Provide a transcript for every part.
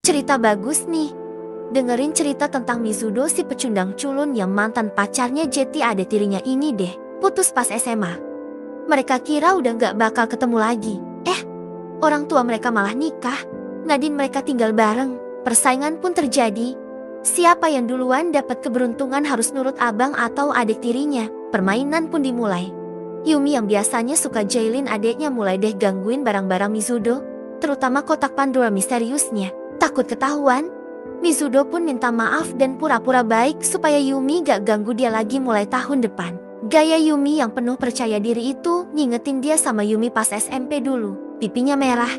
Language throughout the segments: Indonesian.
cerita bagus nih. Dengerin cerita tentang Mizudo si pecundang culun yang mantan pacarnya Jetty adik tirinya ini deh. Putus pas SMA. Mereka kira udah gak bakal ketemu lagi. Orang tua mereka malah nikah. Ngadain mereka tinggal bareng. Persaingan pun terjadi. Siapa yang duluan dapat keberuntungan harus nurut abang atau adik tirinya. Permainan pun dimulai. Yumi yang biasanya suka jailin adiknya mulai deh gangguin barang-barang Mizudo, terutama kotak Pandora misteriusnya. Takut ketahuan, Mizudo pun minta maaf dan pura-pura baik supaya Yumi gak ganggu dia lagi mulai tahun depan. Gaya Yumi yang penuh percaya diri itu ngingetin dia sama Yumi pas SMP dulu. Pipinya merah.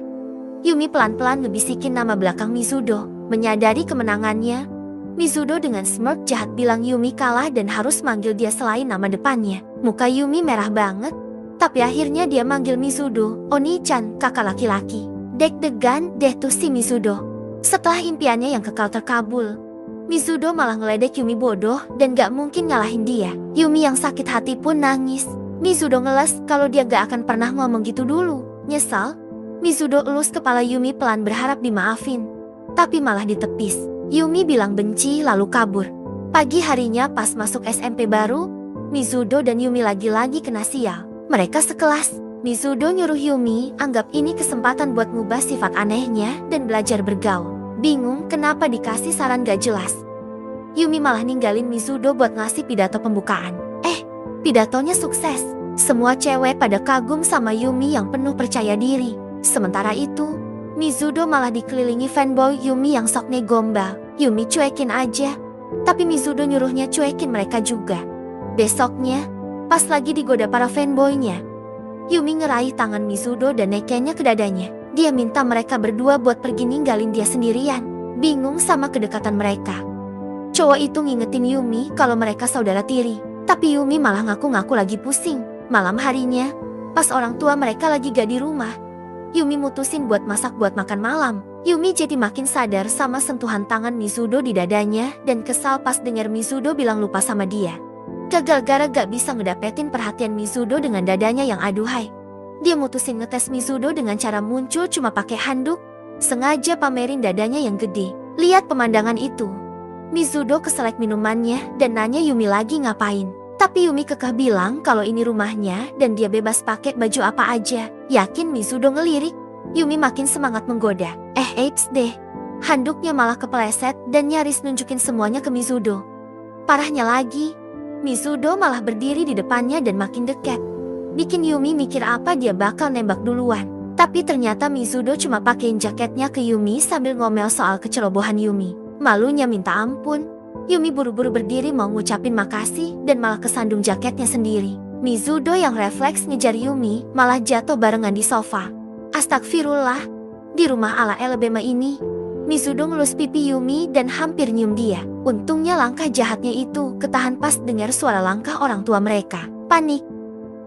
Yumi pelan-pelan ngebisikin nama belakang Mizudo. Menyadari kemenangannya, Mizudo dengan smirk jahat bilang Yumi kalah dan harus manggil dia selain nama depannya. Muka Yumi merah banget, tapi akhirnya dia manggil Mizudo, Oni-chan, kakak laki-laki. Deg-degan deh tuh si Mizudo. Setelah impiannya yang kekal terkabul, Mizudo malah ngeledek Yumi bodoh dan gak mungkin ngalahin dia. Yumi yang sakit hati pun nangis. Mizudo ngeles kalau dia gak akan pernah ngomong gitu dulu. Nyesal, Mizudo elus kepala Yumi pelan berharap dimaafin, tapi malah ditepis. Yumi bilang benci lalu kabur. Pagi harinya pas masuk SMP baru, Mizudo dan Yumi lagi-lagi kena sial. Mereka sekelas. Mizudo nyuruh Yumi anggap ini kesempatan buat ngubah sifat anehnya dan belajar bergaul. Bingung kenapa dikasih saran gak jelas. Yumi malah ninggalin Mizudo buat ngasih pidato pembukaan. Pidatonya sukses. Semua cewek pada kagum sama Yumi yang penuh percaya diri. Sementara itu, Mizudo malah dikelilingi fanboy Yumi yang sok gombal. Yumi cuekin aja, tapi Mizudo nyuruhnya cuekin mereka juga. Besoknya, pas lagi digoda para fanboynya, Yumi ngeraih tangan Mizudo dan nekenya ke dadanya. Dia minta mereka berdua buat pergi ninggalin dia sendirian. Bingung sama kedekatan mereka, cowok itu ngingetin Yumi kalau mereka saudara tiri. Tapi Yumi malah ngaku-ngaku lagi pusing. Malam harinya, pas orang tua mereka lagi gak di rumah, Yumi mutusin buat masak buat makan malam. Yumi jadi makin sadar sama sentuhan tangan Mizudo di dadanya dan kesal pas dengar Mizudo bilang lupa sama dia. Gagal gara gak bisa ngedapetin perhatian Mizudo dengan dadanya yang aduhai. Dia mutusin ngetes Mizudo dengan cara muncul cuma pakai handuk, sengaja pamerin dadanya yang gede. Lihat pemandangan itu, Mizudo keselek minumannya dan nanya Yumi lagi ngapain. Tapi Yumi kekeh bilang kalau ini rumahnya dan dia bebas pakai baju apa aja. Yakin Mizudo ngelirik, Yumi makin semangat menggoda. Eits deh, handuknya malah kepeleset dan nyaris nunjukin semuanya ke Mizudo. Parahnya lagi, Mizudo malah berdiri di depannya dan makin dekat. Bikin Yumi mikir apa dia bakal nembak duluan. Tapi ternyata Mizudo cuma pakein jaketnya ke Yumi sambil ngomel soal kecerobohan Yumi. Malunya minta ampun, Yumi buru-buru berdiri mau ngucapin makasih dan malah kesandung jaketnya sendiri. Mizudo yang refleks ngejar Yumi malah jatuh barengan di sofa. Astagfirullah, di rumah ala Alabama ini, Mizudo ngelus pipi Yumi dan hampir nyium dia. Untungnya langkah jahatnya itu ketahan pas dengar suara langkah orang tua mereka. Panik,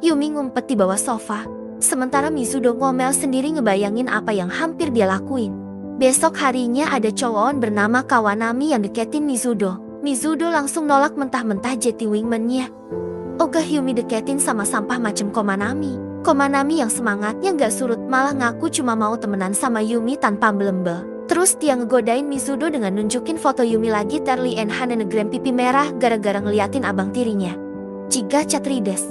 Yumi ngumpet di bawah sofa, sementara Mizudo ngomel sendiri ngebayangin apa yang hampir dia lakuin. Besok harinya ada cowok bernama Kawanami yang deketin Mizudo. Mizudo langsung nolak mentah-mentah Jetty wingman-nya. Ogah Yumi deketin sama sampah macem Komanami. Komanami yang semangatnya gak surut malah ngaku cuma mau temenan sama Yumi tanpa belembel. Terus dia ngegodain Mizudo dengan nunjukin foto Yumi lagi Terli and Hanenegram pipi merah gara-gara ngeliatin abang tirinya. Ciga Catrides.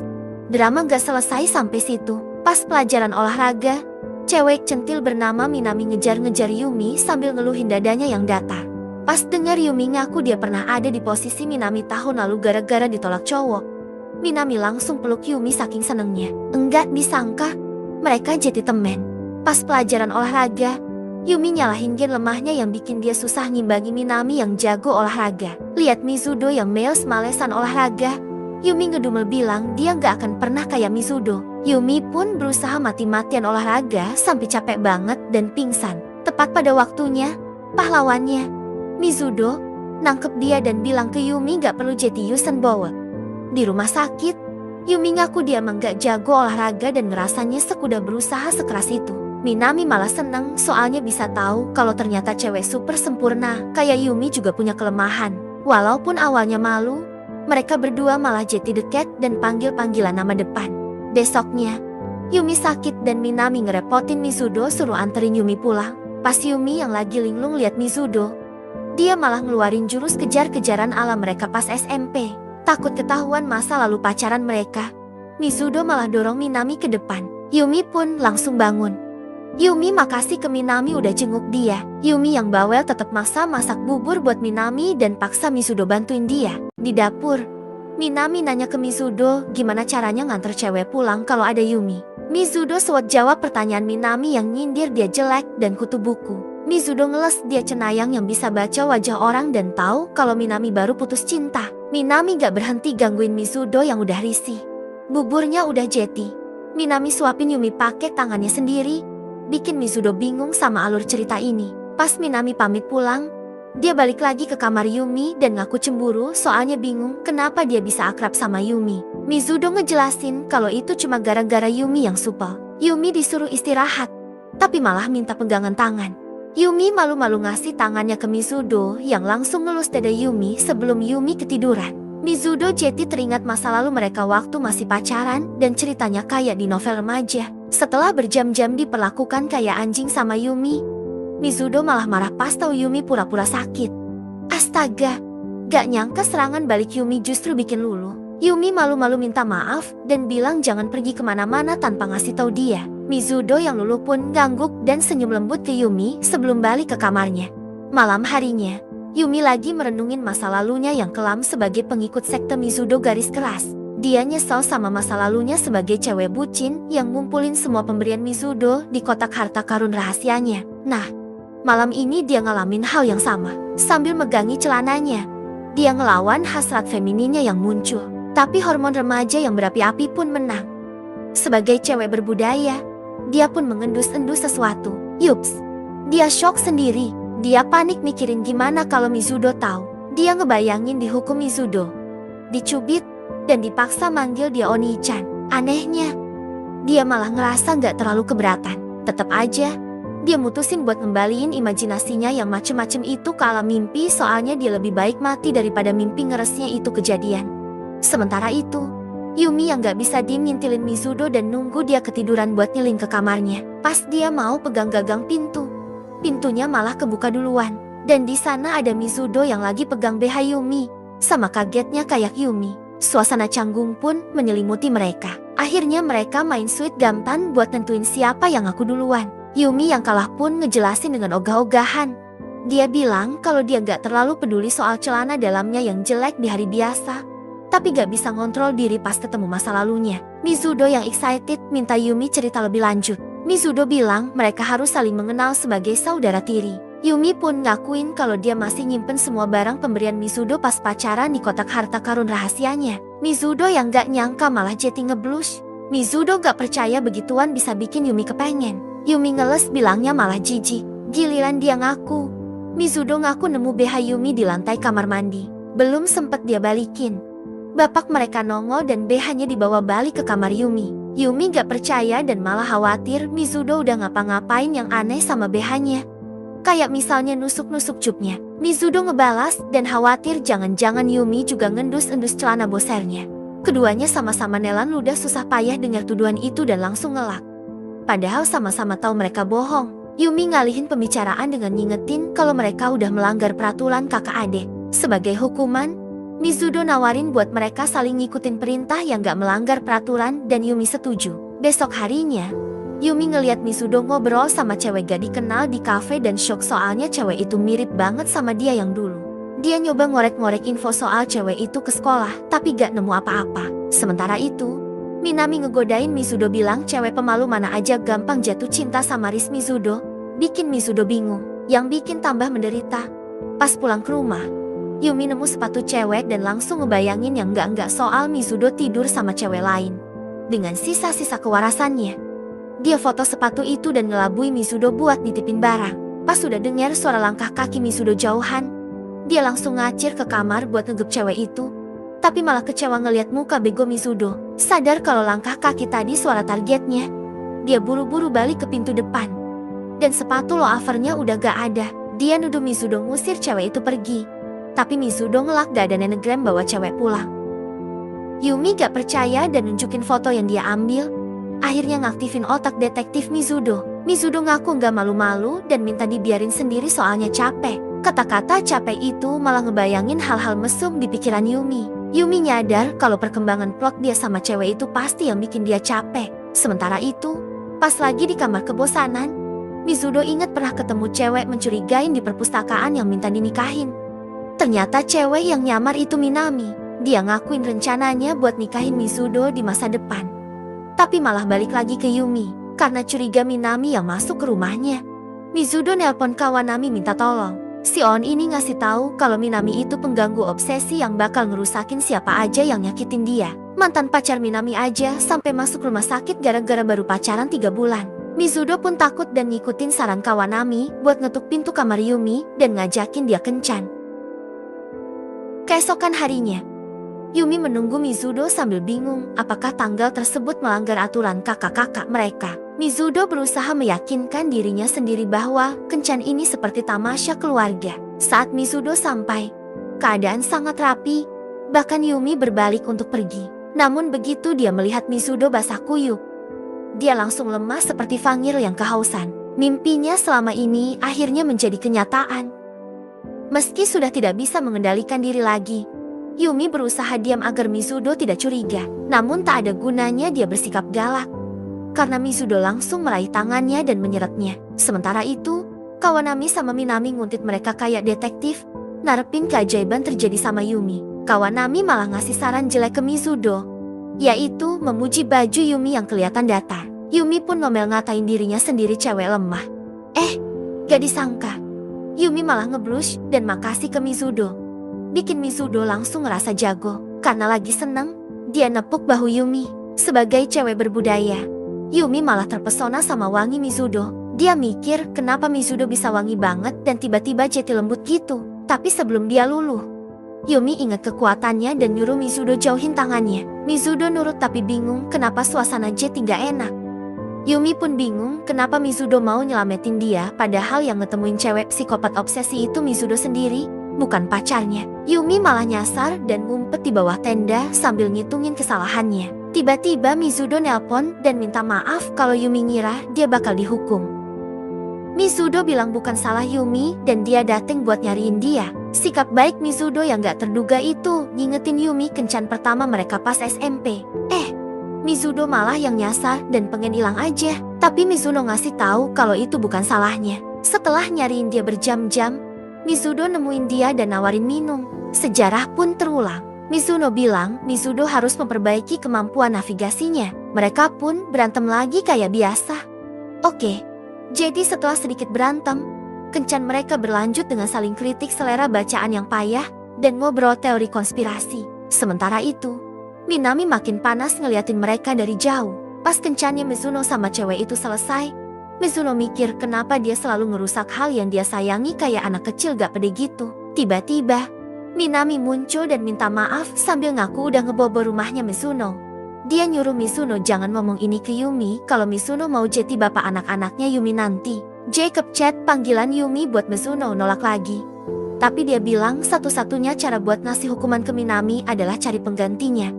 Drama gak selesai sampai situ. Pas pelajaran olahraga, cewek centil bernama Minami ngejar-ngejar Yumi sambil ngeluhin dadanya yang datar. Pas dengar Yumi ngaku dia pernah ada di posisi Minami tahun lalu gara-gara ditolak cowok, Minami langsung peluk Yumi saking senengnya. Enggak disangka, mereka jadi temen. Pas pelajaran olahraga, Yumi nyalahin gen lemahnya yang bikin dia susah ngimbangi Minami yang jago olahraga. Lihat Mizudo yang males-malesan olahraga, Yumi ngedumel bilang dia gak akan pernah kayak Mizudo. Yumi pun berusaha mati-matian olahraga sampai capek banget dan pingsan. Tepat pada waktunya, pahlawannya, Mizudo, nangkep dia dan bilang ke Yumi gak perlu jadi Yusenbower. Di rumah sakit, Yumi ngaku dia emang gak jago olahraga dan ngerasa nyesek udah berusaha sekeras itu. Minami malah seneng soalnya bisa tahu kalau ternyata cewek super sempurna kayak Yumi juga punya kelemahan. Walaupun awalnya malu, mereka berdua malah jadi deket dan panggil-panggilan nama depan. Besoknya, Yumi sakit dan Minami ngerepotin Mizudo suruh anterin Yumi pulang. Pas Yumi yang lagi linglung lihat Mizudo, dia malah ngeluarin jurus kejar-kejaran ala mereka pas SMP. Takut ketahuan masa lalu pacaran mereka, Mizudo malah dorong Minami ke depan. Yumi pun langsung bangun. Yumi makasih ke Minami udah jenguk dia. Yumi yang bawel tetap maksa masak bubur buat Minami dan paksa Mizudo bantuin dia. Di dapur, Minami nanya ke Mizudo gimana caranya nganter cewek pulang kalau ada Yumi. Mizudo sewot jawab pertanyaan Minami yang nyindir dia jelek dan kutu buku. Mizudo ngeles dia cenayang yang bisa baca wajah orang dan tahu kalau Minami baru putus cinta. Minami gak berhenti gangguin Mizudo yang udah risih. Buburnya udah jadi. Minami suapin Yumi pakai tangannya sendiri, bikin Mizudo bingung sama alur cerita ini. Pas Minami pamit pulang, dia balik lagi ke kamar Yumi dan ngaku cemburu soalnya bingung kenapa dia bisa akrab sama Yumi. Mizudo ngejelasin kalau itu cuma gara-gara Yumi yang supel. Yumi disuruh istirahat, tapi malah minta pegangan tangan. Yumi malu-malu ngasih tangannya ke Mizudo yang langsung ngelus dada Yumi sebelum Yumi ketiduran. Mizudo jadi teringat masa lalu mereka waktu masih pacaran dan ceritanya kayak di novel remaja. Setelah berjam-jam diperlakukan kayak anjing sama Yumi, Mizudo malah marah pas tahu Yumi pura-pura sakit. Astaga, gak nyangka serangan balik Yumi justru bikin luluh. Yumi malu-malu minta maaf dan bilang jangan pergi kemana-mana tanpa ngasih tahu dia. Mizudo yang luluh pun ngangguk dan senyum lembut ke Yumi sebelum balik ke kamarnya. Malam harinya, Yumi lagi merenungin masa lalunya yang kelam sebagai pengikut sekte Mizudo garis keras. Dia nyesel sama masa lalunya sebagai cewek bucin yang ngumpulin semua pemberian Mizudo di kotak harta karun rahasianya. Nah, malam ini dia ngalamin hal yang sama. Sambil megangi celananya, dia ngelawan hasrat femininnya yang muncul. Tapi hormon remaja yang berapi-api pun menang. Sebagai cewek berbudaya, dia pun mengendus-endus sesuatu. Yups, dia shock sendiri. Dia panik mikirin gimana kalau Mizudo tahu. Dia ngebayangin dihukum Mizudo, dicubit, dan dipaksa manggil dia Oni-chan. Anehnya, dia malah ngerasa gak terlalu keberatan. Tetap aja, dia mutusin buat ngembaliin imajinasinya yang macem-macem itu ke alam mimpi soalnya dia lebih baik mati daripada mimpi ngeresnya itu kejadian. Sementara itu, Yumi yang gak bisa diem ngintilin Mizudo dan nunggu dia ketiduran buat nyelin ke kamarnya. Pas dia mau pegang gagang pintu, pintunya malah kebuka duluan. Dan di sana ada Mizudo yang lagi pegang BH Yumi. Sama kagetnya kayak Yumi, suasana canggung pun menyelimuti mereka. Akhirnya mereka main sweet gamtan buat nentuin siapa yang ngaku duluan. Yumi yang kalah pun ngejelasin dengan ogah-ogahan. Dia bilang kalau dia gak terlalu peduli soal celana dalamnya yang jelek di hari biasa, tapi gak bisa ngontrol diri pas ketemu masa lalunya. Mizudo yang excited minta Yumi cerita lebih lanjut. Mizudo bilang mereka harus saling mengenal sebagai saudara tiri. Yumi pun ngakuin kalau dia masih nyimpen semua barang pemberian Mizudo pas pacaran di kotak harta karun rahasianya. Mizudo yang gak nyangka malah jadi ngeblush. Mizudo gak percaya begituan bisa bikin Yumi kepengen. Yumi ngeles bilangnya malah jijik. Giliran dia ngaku, Mizudo ngaku nemu BH Yumi di lantai kamar mandi. Belum sempet dia balikin, bapak mereka nongol dan BH-nya dibawa balik ke kamar Yumi. Yumi gak percaya dan malah khawatir Mizudo udah ngapa-ngapain yang aneh sama BH-nya. Kayak misalnya nusuk-nusuk cupnya. Mizudo ngebalas dan khawatir jangan-jangan Yumi juga ngendus-endus celana bosernya. Keduanya sama-sama nelan ludah susah payah dengar tuduhan itu dan langsung ngelak. Padahal sama-sama tahu mereka bohong. Yumi ngalihin pembicaraan dengan ngingetin kalau mereka udah melanggar peraturan kakak adik. Sebagai hukuman, Mizudo nawarin buat mereka saling ngikutin perintah yang gak melanggar peraturan dan Yumi setuju. Besok harinya, Yumi ngeliat Mizudo ngobrol sama cewek gak dikenal di kafe dan shock soalnya cewek itu mirip banget sama dia yang dulu. Dia nyoba ngorek-ngorek info soal cewek itu ke sekolah tapi gak nemu apa-apa. Sementara itu, Minami ngegodain Mizudo bilang cewek pemalu mana aja gampang jatuh cinta sama Riz Mizudo, bikin Mizudo bingung. Yang bikin tambah menderita, pas pulang ke rumah, Yumi nemu sepatu cewek dan langsung ngebayangin yang enggak soal Mizudo tidur sama cewek lain. Dengan sisa-sisa kewarasannya, dia foto sepatu itu dan ngelabui Mizudo buat nitipin barang. Pas sudah dengar suara langkah kaki Mizudo jauhan, dia langsung ngacir ke kamar buat ngegep cewek itu. Tapi malah kecewa ngeliat muka bego Mizudo. Sadar kalau langkah kaki tadi suara targetnya, dia buru-buru balik ke pintu depan. Dan sepatu loafernya udah gak ada. Dia nuduh Mizudo ngusir cewek itu pergi. Tapi Mizudo ngelak gak ada nenegram bawa cewek pulang. Yumi gak percaya dan nunjukin foto yang dia ambil. Akhirnya ngaktifin otak detektif Mizudo. Mizudo ngaku nggak malu-malu dan minta dibiarin sendiri soalnya capek. Kata-kata capek itu malah ngebayangin hal-hal mesum di pikiran Yumi. Yumi nyadar kalau perkembangan plot dia sama cewek itu pasti yang bikin dia capek. Sementara itu, pas lagi di kamar kebosanan, Mizudo ingat pernah ketemu cewek mencurigain di perpustakaan yang minta dinikahin. Ternyata cewek yang nyamar itu Minami. Dia ngakuin rencananya buat nikahin Mizudo di masa depan. Tapi malah balik lagi ke Yumi karena curiga Minami yang masuk ke rumahnya. Mizudo nelpon Kawanami minta tolong. Si On ini ngasih tahu kalau Minami itu pengganggu obsesi yang bakal ngerusakin siapa aja yang nyakitin dia. Mantan pacar Minami aja sampai masuk rumah sakit gara-gara baru pacaran 3 bulan. Mizudo pun takut dan ngikutin saran Kawanami buat ngetuk pintu kamar Yumi dan ngajakin dia kencan. Keesokan harinya, Yumi menunggu Mizudo sambil bingung apakah tanggal tersebut melanggar aturan kakak-kakak mereka. Mizudo berusaha meyakinkan dirinya sendiri bahwa kencan ini seperti tamasya keluarga. Saat Mizudo sampai, keadaan sangat rapi, bahkan Yumi berbalik untuk pergi. Namun begitu dia melihat Mizudo basah kuyup, dia langsung lemas seperti fangir yang kehausan. Mimpinya selama ini akhirnya menjadi kenyataan. Meski sudah tidak bisa mengendalikan diri lagi, Yumi berusaha diam agar Mizudo tidak curiga. Namun tak ada gunanya dia bersikap galak, karena Mizudo langsung meraih tangannya dan menyeretnya. Sementara itu, Kawanami sama Minami nguntit mereka kayak detektif, narepin keajaiban terjadi sama Yumi. Kawanami malah ngasih saran jelek ke Mizudo, yaitu memuji baju Yumi yang kelihatan datar. Yumi pun ngomel ngatain dirinya sendiri cewek lemah. Gak disangka, Yumi malah ngeblush dan makasih ke Mizudo. Bikin Mizudo langsung ngerasa jago. Karena lagi seneng, dia nepuk bahu Yumi. Sebagai cewek berbudaya, Yumi malah terpesona sama wangi Mizudo. Dia mikir kenapa Mizudo bisa wangi banget dan tiba-tiba jeti lembut gitu. Tapi sebelum dia luluh, Yumi ingat kekuatannya dan nyuruh Mizudo jauhin tangannya. Mizudo nurut tapi bingung kenapa suasana jeti gak enak. Yumi pun bingung kenapa Mizudo mau nyelamatin dia, padahal yang ngetemuin cewek psikopat obsesi itu Mizudo sendiri, bukan pacarnya. Yumi malah nyasar dan ngumpet di bawah tenda sambil ngitungin kesalahannya. Tiba-tiba Mizudo nelpon dan minta maaf kalau Yumi ngira dia bakal dihukum. Mizudo bilang bukan salah Yumi dan dia dateng buat nyariin dia. Sikap baik Mizudo yang gak terduga itu ngingetin Yumi kencan pertama mereka pas SMP. Mizudo malah yang nyasar dan pengen hilang aja. Tapi Mizuno ngasih tahu kalau itu bukan salahnya. Setelah nyariin dia berjam-jam, Mizudo nemuin dia dan nawarin minum. Sejarah pun terulang. Mizuno bilang Mizudo harus memperbaiki kemampuan navigasinya. Mereka pun berantem lagi kayak biasa. Jadi setelah sedikit berantem, kencan mereka berlanjut dengan saling kritik selera bacaan yang payah dan ngobrol teori konspirasi. Sementara itu, Minami makin panas ngeliatin mereka dari jauh. Pas kencannya Mizuno sama cewek itu selesai, Mizuno mikir kenapa dia selalu ngerusak hal yang dia sayangi kayak anak kecil gak pede gitu. Tiba-tiba, Minami muncul dan minta maaf sambil ngaku udah ngebobol rumahnya Mizuno. Dia nyuruh Mizuno jangan ngomong ini ke Yumi kalau Mizuno mau jadi bapak anak-anaknya Yumi nanti. Jacob chat panggilan Yumi buat Mizuno nolak lagi. Tapi dia bilang satu-satunya cara buat ngasih hukuman ke Minami adalah cari penggantinya.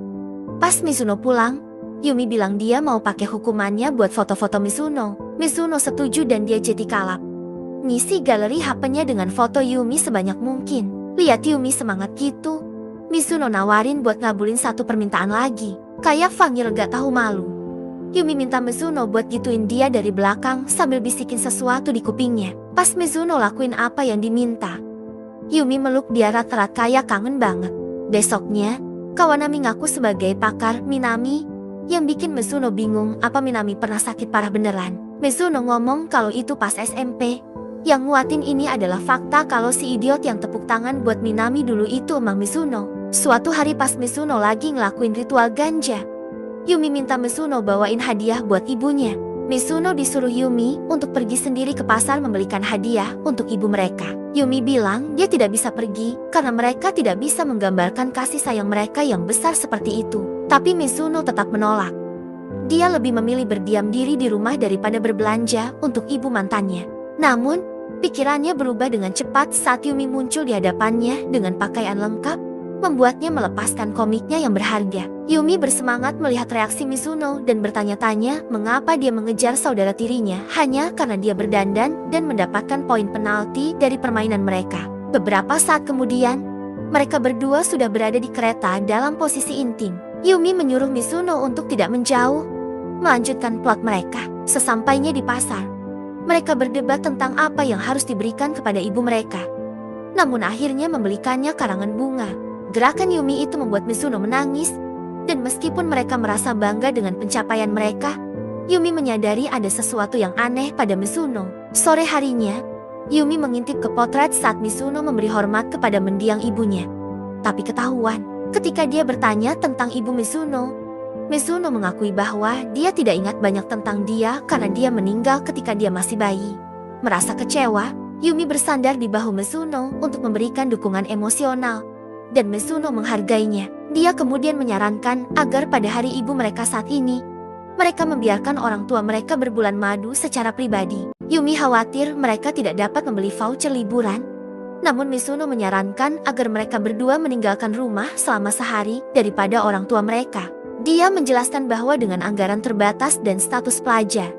Pas Mizuno pulang, Yumi bilang dia mau pakai hukumannya buat foto-foto Mizuno. Mizuno setuju dan dia jadi kalap. Ngisi galeri HP-nya dengan foto Yumi sebanyak mungkin. Lihat Yumi semangat gitu, Mizuno nawarin buat ngabulin satu permintaan lagi. Kayak fangir gak tahu malu. Yumi minta Mizuno buat gituin dia dari belakang sambil bisikin sesuatu di kupingnya. Pas Mizuno lakuin apa yang diminta, Yumi meluk dia erat-erat kayak kangen banget. Besoknya, Kawanami ngaku sebagai pakar Minami, yang bikin Mizuno bingung apa Minami pernah sakit parah beneran. Mizuno ngomong kalau itu pas SMP. Yang nguatin ini adalah fakta kalau si idiot yang tepuk tangan buat Minami dulu itu emang Mizuno. Suatu hari pas Mizuno lagi ngelakuin ritual ganja, Yumi minta Mizuno bawain hadiah buat ibunya. Mizuno disuruh Yumi untuk pergi sendiri ke pasar membelikan hadiah untuk ibu mereka. Yumi bilang dia tidak bisa pergi karena mereka tidak bisa menggambarkan kasih sayang mereka yang besar seperti itu. Tapi Mizuno tetap menolak. Dia lebih memilih berdiam diri di rumah daripada berbelanja untuk ibu mantannya. Namun, pikirannya berubah dengan cepat saat Yumi muncul di hadapannya dengan pakaian lengkap. membuatnya melepaskan komiknya yang berharga. Yumi bersemangat melihat reaksi Mizuno dan bertanya-tanya mengapa dia mengejar saudara tirinya hanya karena dia berdandan dan mendapatkan poin penalti dari permainan mereka. Beberapa saat kemudian, mereka berdua sudah berada di kereta dalam posisi intim. Yumi menyuruh Mizuno untuk tidak menjauh, melanjutkan plot mereka. Sesampainya di pasar, mereka berdebat tentang apa yang harus diberikan kepada ibu mereka. Namun akhirnya membelikannya karangan bunga. Gerakan Yumi itu membuat Mizuno menangis, dan meskipun mereka merasa bangga dengan pencapaian mereka, Yumi menyadari ada sesuatu yang aneh pada Mizuno. Sore harinya, Yumi mengintip ke potret saat Mizuno memberi hormat kepada mendiang ibunya. Tapi ketahuan, ketika dia bertanya tentang ibu Mizuno mengakui bahwa dia tidak ingat banyak tentang dia karena dia meninggal ketika dia masih bayi. Merasa kecewa, Yumi bersandar di bahu Mizuno untuk memberikan dukungan emosional. Dan Mizuno menghargainya. Dia kemudian menyarankan agar pada hari ibu mereka saat ini, mereka membiarkan orang tua mereka berbulan madu secara pribadi. Yumi khawatir mereka tidak dapat membeli voucher liburan. Namun Mizuno menyarankan agar mereka berdua meninggalkan rumah selama sehari daripada orang tua mereka. Dia menjelaskan bahwa dengan anggaran terbatas dan status pelajar,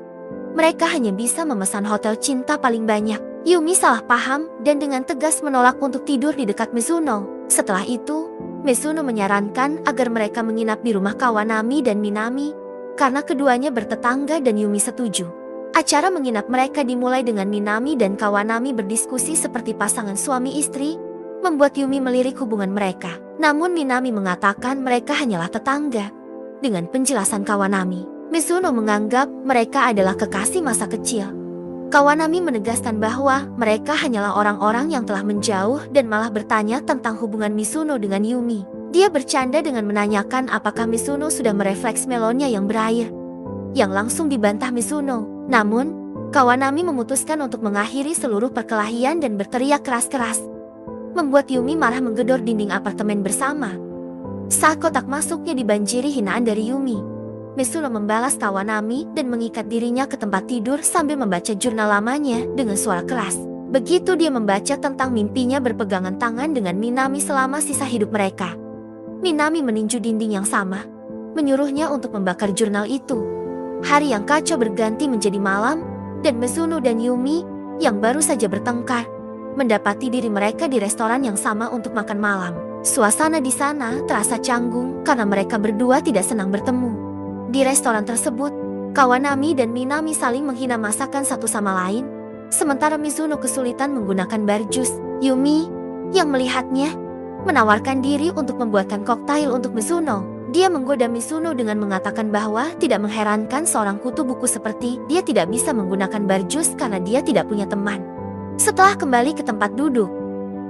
mereka hanya bisa memesan hotel cinta paling banyak. Yumi salah paham dan dengan tegas menolak untuk tidur di dekat Mizuno. Setelah itu, Mizuno menyarankan agar mereka menginap di rumah Kawanami dan Minami, karena keduanya bertetangga dan Yumi setuju. Acara menginap mereka dimulai dengan Minami dan Kawanami berdiskusi seperti pasangan suami istri, membuat Yumi melirik hubungan mereka. Namun Minami mengatakan mereka hanyalah tetangga. Dengan penjelasan Kawanami, Mizuno menganggap mereka adalah kekasih masa kecil. Kawanami menegaskan bahwa mereka hanyalah orang-orang yang telah menjauh dan malah bertanya tentang hubungan Mizuno dengan Yumi. Dia bercanda dengan menanyakan apakah Mizuno sudah merefleks melonnya yang berair, yang langsung dibantah Mizuno. Namun, Kawanami memutuskan untuk mengakhiri seluruh perkelahian dan berteriak keras-keras, membuat Yumi marah menggedor dinding apartemen bersama. Saat kotak masuknya dibanjiri hinaan dari Yumi, Mizuno membalas Kawanami dan mengikat dirinya ke tempat tidur sambil membaca jurnal lamanya dengan suara keras. Begitu dia membaca tentang mimpinya berpegangan tangan dengan Minami selama sisa hidup mereka, Minami meninju dinding yang sama, menyuruhnya untuk membakar jurnal itu. Hari yang kacau berganti menjadi malam, dan Mizuno dan Yumi, yang baru saja bertengkar, mendapati diri mereka di restoran yang sama untuk makan malam. Suasana di sana terasa canggung karena mereka berdua tidak senang bertemu. Di restoran tersebut, Kawanami dan Minami saling menghina masakan satu sama lain, sementara Mizuno kesulitan menggunakan barjus. Yumi, yang melihatnya, menawarkan diri untuk membuatkan koktail untuk Mizuno. Dia menggoda Mizuno dengan mengatakan bahwa tidak mengherankan seorang kutu buku seperti dia tidak bisa menggunakan barjus karena dia tidak punya teman. Setelah kembali ke tempat duduk,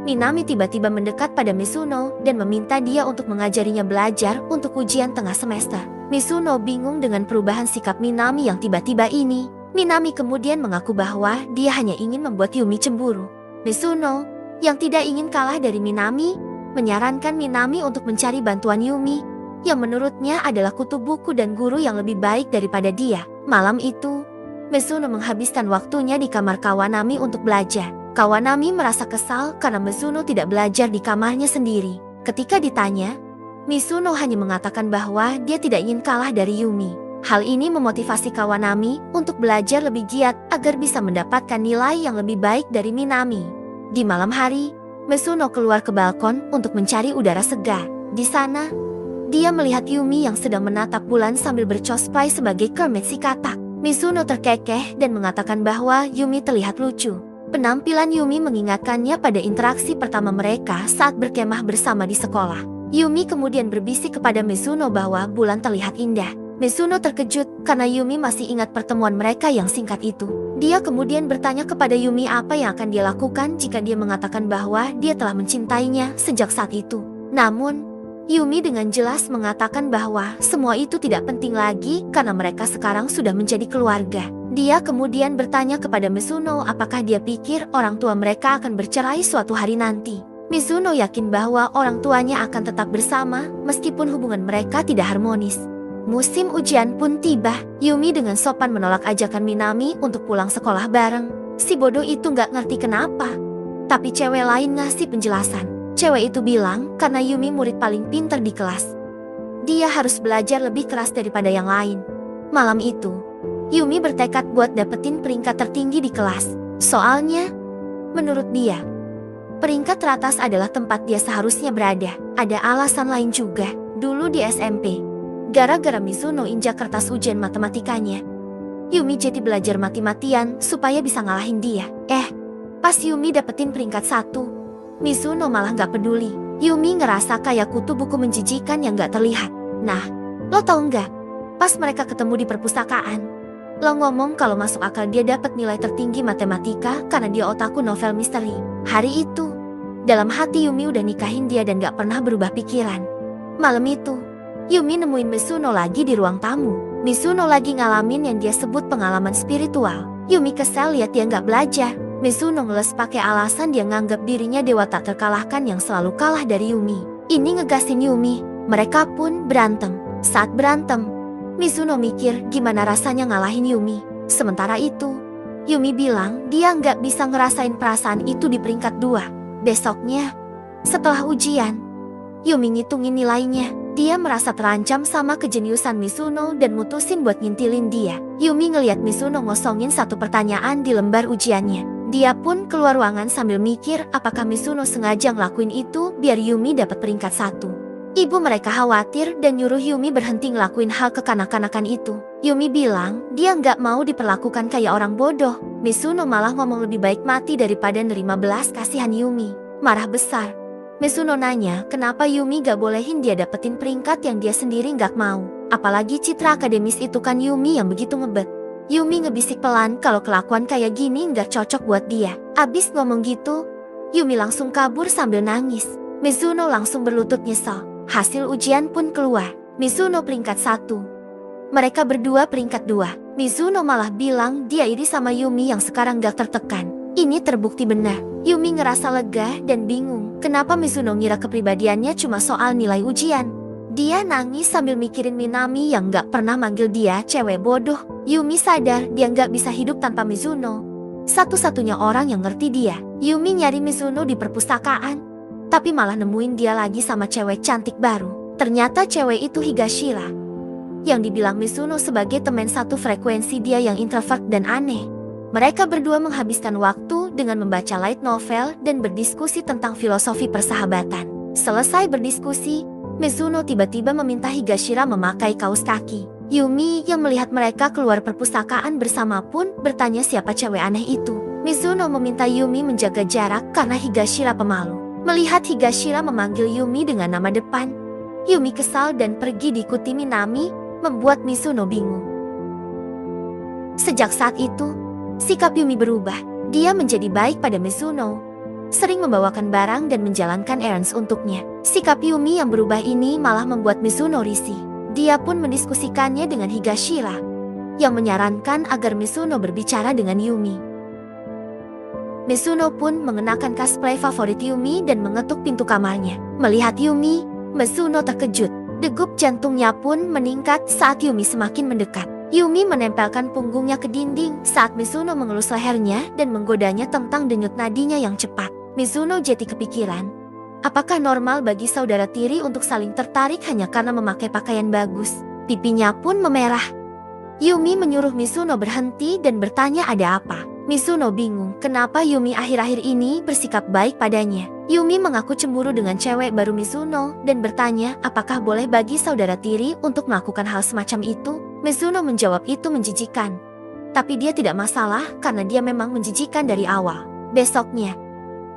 Minami tiba-tiba mendekat pada Mizuno dan meminta dia untuk mengajarinya belajar untuk ujian tengah semester. Mizuno bingung dengan perubahan sikap Minami yang tiba-tiba ini. Minami kemudian mengaku bahwa dia hanya ingin membuat Yumi cemburu. Mizuno, yang tidak ingin kalah dari Minami, menyarankan Minami untuk mencari bantuan Yumi, yang menurutnya adalah kutu buku dan guru yang lebih baik daripada dia. Malam itu, Mizuno menghabiskan waktunya di kamar Kawanami untuk belajar. Kawanami merasa kesal karena Mizuno tidak belajar di kamarnya sendiri. Ketika ditanya, Mizuno hanya mengatakan bahwa dia tidak ingin kalah dari Yumi. Hal ini memotivasi Kawanami untuk belajar lebih giat agar bisa mendapatkan nilai yang lebih baik dari Minami. Di malam hari, Mizuno keluar ke balkon untuk mencari udara segar. Di sana, dia melihat Yumi yang sedang menatap bulan sambil bercosplay sebagai Kermit si katak. Mizuno terkekeh dan mengatakan bahwa Yumi terlihat lucu. Penampilan Yumi mengingatkannya pada interaksi pertama mereka saat berkemah bersama di sekolah. Yumi kemudian berbisik kepada Mizuno bahwa bulan terlihat indah. Mizuno terkejut karena Yumi masih ingat pertemuan mereka yang singkat itu. Dia kemudian bertanya kepada Yumi apa yang akan dia lakukan jika dia mengatakan bahwa dia telah mencintainya sejak saat itu. Namun, Yumi dengan jelas mengatakan bahwa semua itu tidak penting lagi karena mereka sekarang sudah menjadi keluarga. Dia kemudian bertanya kepada Mizuno apakah dia pikir orang tua mereka akan bercerai suatu hari nanti. Mizuno yakin bahwa orang tuanya akan tetap bersama meskipun hubungan mereka tidak harmonis. Musim ujian pun tiba. Yumi dengan sopan menolak ajakan Minami untuk pulang sekolah bareng. Si bodoh itu nggak ngerti kenapa. Tapi cewek lain ngasih penjelasan. Cewek itu bilang karena Yumi murid paling pintar di kelas. Dia harus belajar lebih keras daripada yang lain. Malam itu, Yumi bertekad buat dapetin peringkat tertinggi di kelas. Soalnya, menurut dia, peringkat teratas adalah tempat dia seharusnya berada. Ada alasan lain juga. Dulu di SMP, gara-gara Mizuno injak kertas ujian matematikanya, Yumi jadi belajar mati-matian supaya bisa ngalahin dia. Pas Yumi dapetin peringkat 1, Mizuno malah gak peduli. Yumi ngerasa kayak kutu buku menjijikan yang gak terlihat. Nah, lo tau nggak? Pas mereka ketemu di perpustakaan, lo ngomong kalau masuk akal dia dapat nilai tertinggi matematika karena dia otaku novel misteri. Hari itu, dalam hati Yumi udah nikahin dia dan gak pernah berubah pikiran. Malam itu, Yumi nemuin Mizuno lagi di ruang tamu. Mizuno lagi ngalamin yang dia sebut pengalaman spiritual. Yumi kesel lihat dia gak belajar. Mizuno ngeles pakai alasan dia nganggap dirinya dewa tak terkalahkan yang selalu kalah dari Yumi. Ini ngegasin Yumi. Mereka pun berantem. Saat berantem, Mizuno mikir gimana rasanya ngalahin Yumi. Sementara itu, Yumi bilang dia nggak bisa ngerasain perasaan itu di peringkat 2. Besoknya, setelah ujian, Yumi ngitungin nilainya. Dia merasa terancam sama kejeniusan Mizuno dan mutusin buat ngintilin dia. Yumi ngeliat Mizuno ngosongin satu pertanyaan di lembar ujiannya. Dia pun keluar ruangan sambil mikir apakah Mizuno sengaja ngelakuin itu biar Yumi dapat peringkat 1. Ibu mereka khawatir dan nyuruh Yumi berhenti ngelakuin hal kekanak-kanakan itu. Yumi bilang dia nggak mau diperlakukan kayak orang bodoh. Mizuno malah ngomong lebih baik mati daripada nerima belas kasihan Yumi. Marah besar, Mizuno nanya kenapa Yumi gak bolehin dia dapetin peringkat yang dia sendiri gak mau. Apalagi citra akademis itu kan Yumi yang begitu ngebet. Yumi ngebisik pelan kalau kelakuan kayak gini gak cocok buat dia. Abis ngomong gitu, Yumi langsung kabur sambil nangis. Mizuno langsung berlutut nyesal. Hasil ujian pun keluar. Mizuno peringkat 1. Mereka berdua peringkat 2. Mizuno malah bilang dia iri sama Yumi yang sekarang gak tertekan. Ini terbukti benar. Yumi ngerasa lega dan bingung. Kenapa Mizuno ngira kepribadiannya cuma soal nilai ujian? Dia nangis sambil mikirin Minami yang gak pernah manggil dia cewek bodoh. Yumi sadar dia gak bisa hidup tanpa Mizuno. Satu-satunya orang yang ngerti dia. Yumi nyari Mizuno di perpustakaan, tapi malah nemuin dia lagi sama cewek cantik baru. Ternyata cewek itu Higashira, yang dibilang Mizuno sebagai teman satu frekuensi dia yang introvert dan aneh. Mereka berdua menghabiskan waktu dengan membaca light novel dan berdiskusi tentang filosofi persahabatan. Selesai berdiskusi, Mizuno tiba-tiba meminta Higashira memakai kaos kaki. Yumi yang melihat mereka keluar perpustakaan bersama pun bertanya siapa cewek aneh itu. Mizuno meminta Yumi menjaga jarak karena Higashira pemalu. Melihat Higashira memanggil Yumi dengan nama depan, Yumi kesal dan pergi diikuti Minami, membuat Mizuno bingung. Sejak saat itu, sikap Yumi berubah. Dia menjadi baik pada Mizuno, sering membawakan barang dan menjalankan errands untuknya. Sikap Yumi yang berubah ini malah membuat Mizuno risih. Dia pun mendiskusikannya dengan Higashira, yang menyarankan agar Mizuno berbicara dengan Yumi. Mizuno pun mengenakan cosplay favorit Yumi dan mengetuk pintu kamarnya. Melihat Yumi, Mizuno terkejut. Degup jantungnya pun meningkat saat Yumi semakin mendekat. Yumi menempelkan punggungnya ke dinding saat Mizuno mengelus lehernya dan menggodanya tentang denyut nadinya yang cepat. Mizuno jadi kepikiran, apakah normal bagi saudara tiri untuk saling tertarik hanya karena memakai pakaian bagus? Pipinya pun memerah. Yumi menyuruh Mizuno berhenti dan bertanya ada apa. Mizuno bingung kenapa Yumi akhir-akhir ini bersikap baik padanya. Yumi mengaku cemburu dengan cewek baru Mizuno dan bertanya apakah boleh bagi saudara tiri untuk melakukan hal semacam itu. Mizuno menjawab itu menjijikan, tapi dia tidak masalah karena dia memang menjijikan dari awal. Besoknya,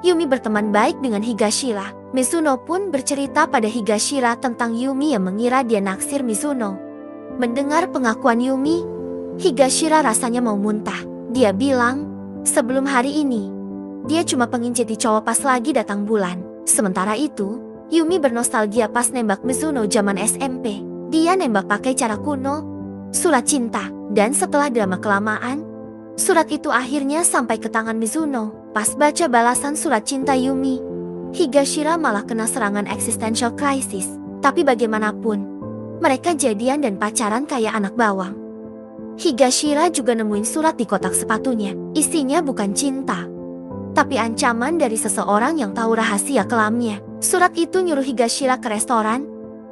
Yumi berteman baik dengan Higashira. Mizuno pun bercerita pada Higashira tentang Yumi yang mengira dia naksir Mizuno. Mendengar pengakuan Yumi, Higashira rasanya mau muntah. Dia bilang, sebelum hari ini, dia cuma pengen jadi cowok pas lagi datang bulan. Sementara itu, Yumi bernostalgia pas nembak Mizuno zaman SMP. Dia nembak pakai cara kuno, surat cinta. Dan setelah drama kelamaan, surat itu akhirnya sampai ke tangan Mizuno. Pas baca balasan surat cinta Yumi, Higashira malah kena serangan existential crisis. Tapi bagaimanapun, mereka jadian dan pacaran kayak anak bawang. Higashira juga nemuin surat di kotak sepatunya. Isinya bukan cinta, tapi ancaman dari seseorang yang tahu rahasia kelamnya. Surat itu nyuruh Higashira ke restoran,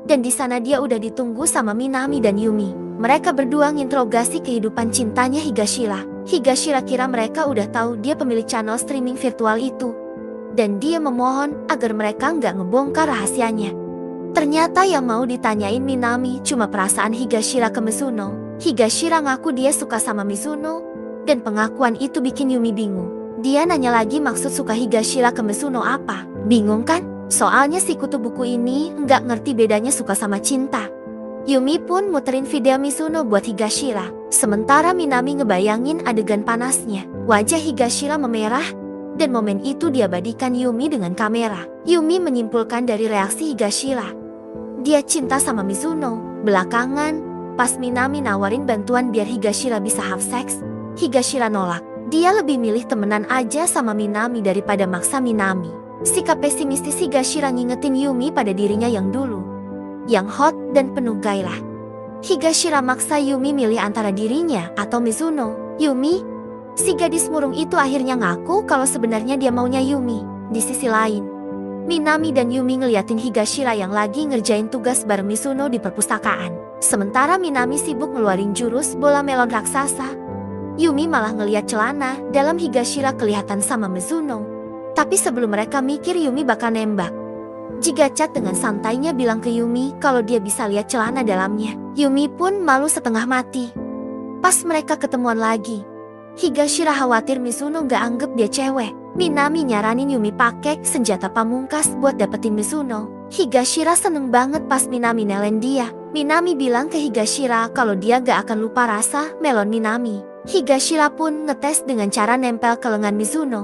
dan di sana dia udah ditunggu sama Minami dan Yumi. Mereka berdua nginterogasi kehidupan cintanya Higashira. Higashira kira mereka udah tahu dia pemilik channel streaming virtual itu, dan dia memohon agar mereka nggak ngebongkar rahasianya. Ternyata yang mau ditanyain Minami cuma perasaan Higashira ke Mizuno. Higashira ngaku dia suka sama Mizuno, dan pengakuan itu bikin Yumi bingung. Dia nanya lagi maksud suka Higashira ke Mizuno apa. Bingung kan? Soalnya si kutu buku ini nggak ngerti bedanya suka sama cinta. Yumi pun muterin video Mizuno buat Higashira. Sementara Minami ngebayangin adegan panasnya. Wajah Higashira memerah, dan momen itu diabadikan Yumi dengan kamera. Yumi menyimpulkan dari reaksi Higashira, dia cinta sama Mizuno. Belakangan, pas Minami nawarin bantuan biar Higashira bisa have sex, Higashira nolak. Dia lebih milih temenan aja sama Minami daripada maksa Minami. Sikap pesimistis Higashira ngingetin Yumi pada dirinya yang dulu, yang hot dan penuh gairah. Higashira maksa Yumi milih antara dirinya atau Mizuno. Yumi, si gadis murung itu akhirnya ngaku kalau sebenarnya dia maunya Yumi. Di sisi lain, Minami dan Yumi ngeliatin Higashira yang lagi ngerjain tugas bareng Mizuno di perpustakaan. Sementara Minami sibuk ngeluarin jurus bola melon raksasa, Yumi malah ngeliat celana dalam Higashira kelihatan sama Mizuno. Tapi sebelum mereka mikir Yumi bakal nembak, Jigacat dengan santainya bilang ke Yumi kalau dia bisa lihat celana dalamnya. Yumi pun malu setengah mati. Pas mereka ketemuan lagi, Higashira khawatir Mizuno gak anggap dia cewek. Minami nyaranin Yumi pakai senjata pamungkas buat dapetin Mizuno. Higashira seneng banget pas Minami nelen dia. Minami bilang ke Higashira kalau dia gak akan lupa rasa melon Minami. Higashira pun ngetes dengan cara nempel ke lengan Mizuno.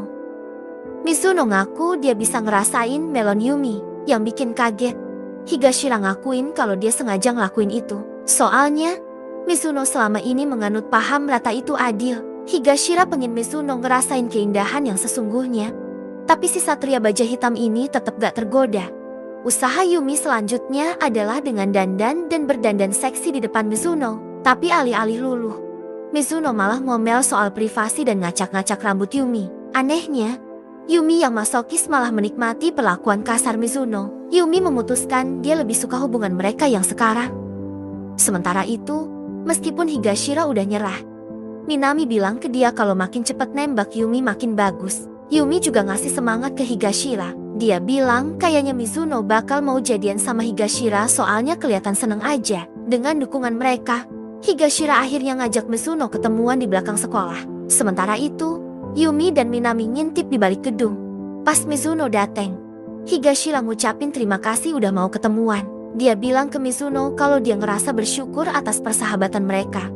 Mizuno ngaku dia bisa ngerasain melon Yumi. Yang bikin kaget, Higashira ngakuin kalau dia sengaja ngelakuin itu. Soalnya, Mizuno selama ini menganut paham rata itu adil. Higashira pengen Mizuno ngerasain keindahan yang sesungguhnya. Tapi si satria baja hitam ini tetap gak tergoda. Usaha Yumi selanjutnya adalah dengan dandan dan berdandan seksi di depan Mizuno. Tapi alih-alih luluh, Mizuno malah ngomel soal privasi dan ngacak-ngacak rambut Yumi. Anehnya, Yumi yang masokis malah menikmati perlakuan kasar Mizuno. Yumi memutuskan dia lebih suka hubungan mereka yang sekarang. Sementara itu, meskipun Higashira udah nyerah, Minami bilang ke dia kalau makin cepat nembak Yumi makin bagus. Yumi juga ngasih semangat ke Higashira. Dia bilang kayaknya Mizuno bakal mau jadian sama Higashira soalnya kelihatan seneng aja. Dengan dukungan mereka, Higashira akhirnya ngajak Mizuno ketemuan di belakang sekolah. Sementara itu, Yumi dan Minami ngintip di balik gedung. Pas Mizuno dateng, Higashira ngucapin terima kasih udah mau ketemuan. Dia bilang ke Mizuno kalau dia ngerasa bersyukur atas persahabatan mereka,